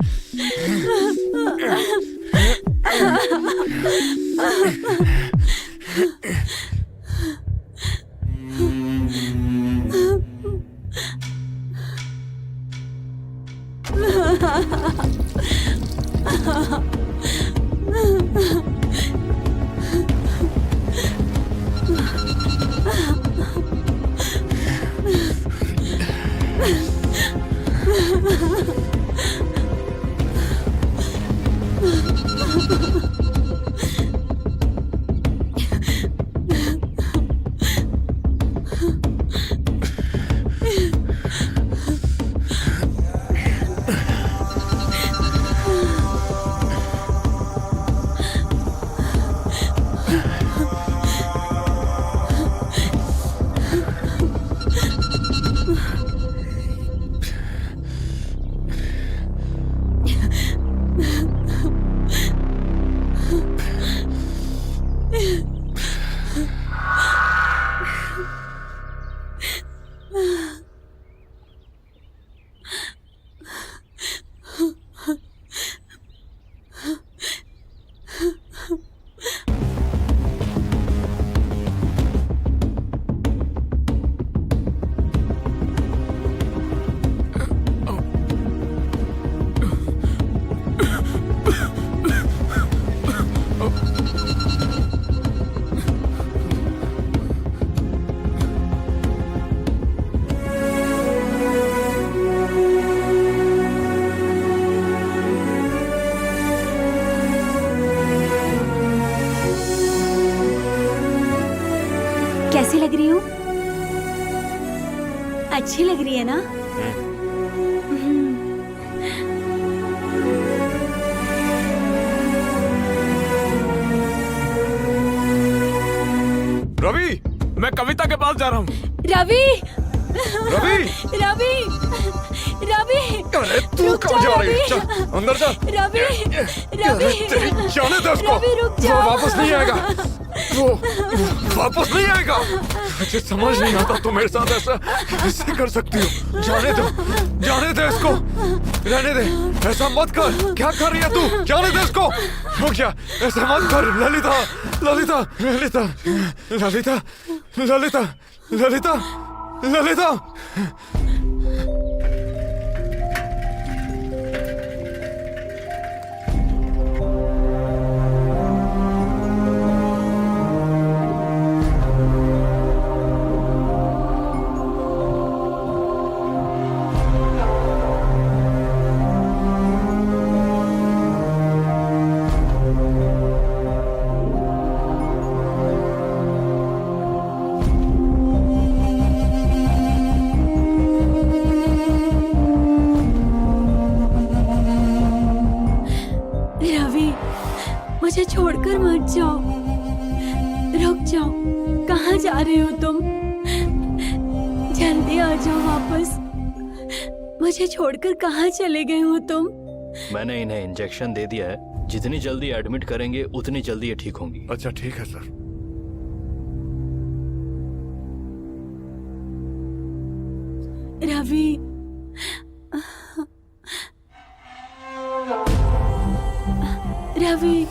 कैसी लग रही हूँ? अच्छी लग रही है ना? रवि, मैं कविता के पास जा रहा हूँ। रवि, रवि रवि रवि अरे तू रुक कहाँ जा, जा रही है? रवि। चल अंदर जा। रवि अरे तेरी जाने दे उसको। रवि, रुक वो जा। वापस नहीं आएगा। वो वापस नहीं आएगा। मुझे समझ नहीं आता तुम मेरे साथ ऐसा कैसे कर सकती हो। जाने दे इसको। रहने दे, ऐसा मत कर। क्या कर रही है तू? जाने दे इसको। रुक जा, ऐसा मत कर। ललिता ललिता ललिता ललिता ललिता ललिता ललिता। रवि, मुझे छोड़कर मत जाओ। रुक जाओ, कहाँ जा रहे हो तुम? जल्दी आ जाओ वापस। मुझे छोड़कर कहाँ चले गए हो तुम? मैंने इन्हें इंजेक्शन दे दिया है, जितनी जल्दी एडमिट करेंगे उतनी जल्दी ये ठीक होंगी। अच्छा ठीक है सर। रवि, रवि,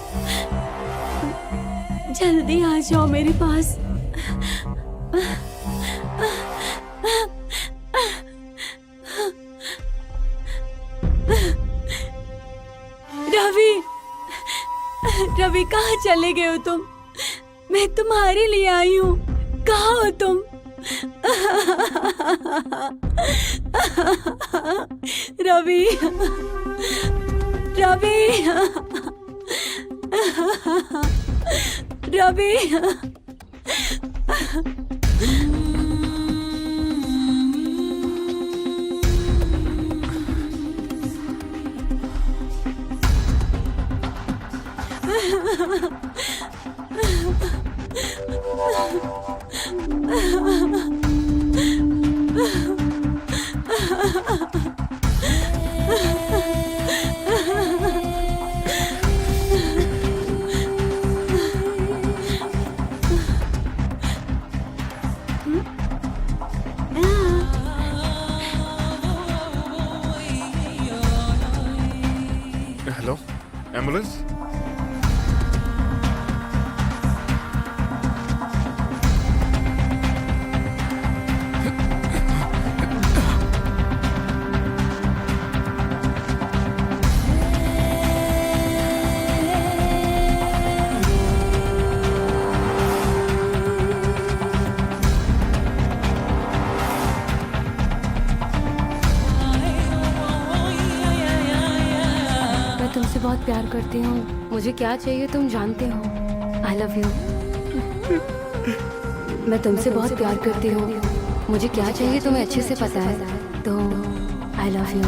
जल्दी आ जाओ मेरे पास। रवि, रवि कहाँ चले गए हो तुम? मैं तुम्हारे लिए आई हूँ। कहाँ हो तुम? रवि, रवि, रवि। Hello, ambulance. मैं तुमसे बहुत प्यार करती हूँ। मुझे क्या चाहिए तुम जानते हो। आई लव यू। मैं तुमसे बहुत प्यार करती हूँ। मुझे क्या चाहिए तुम्हें अच्छे से पता है। तो आई लव यू।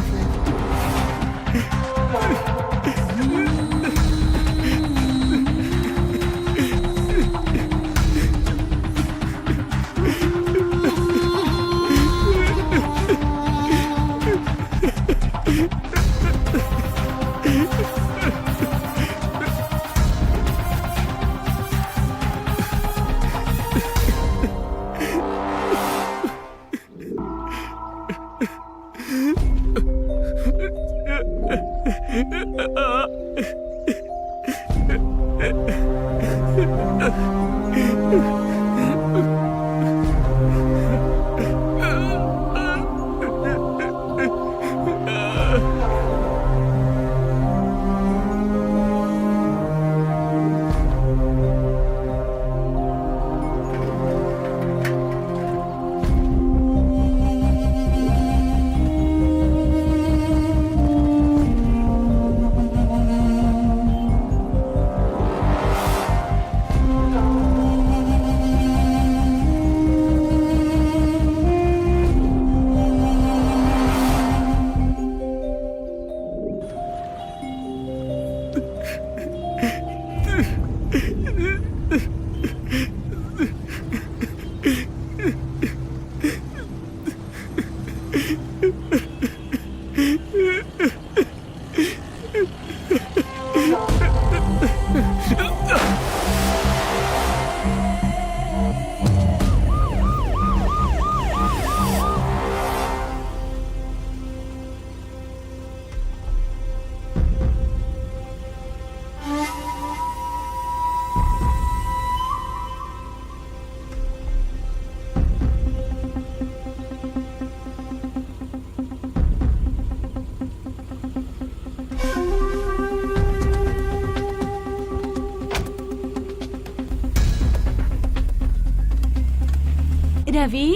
रवि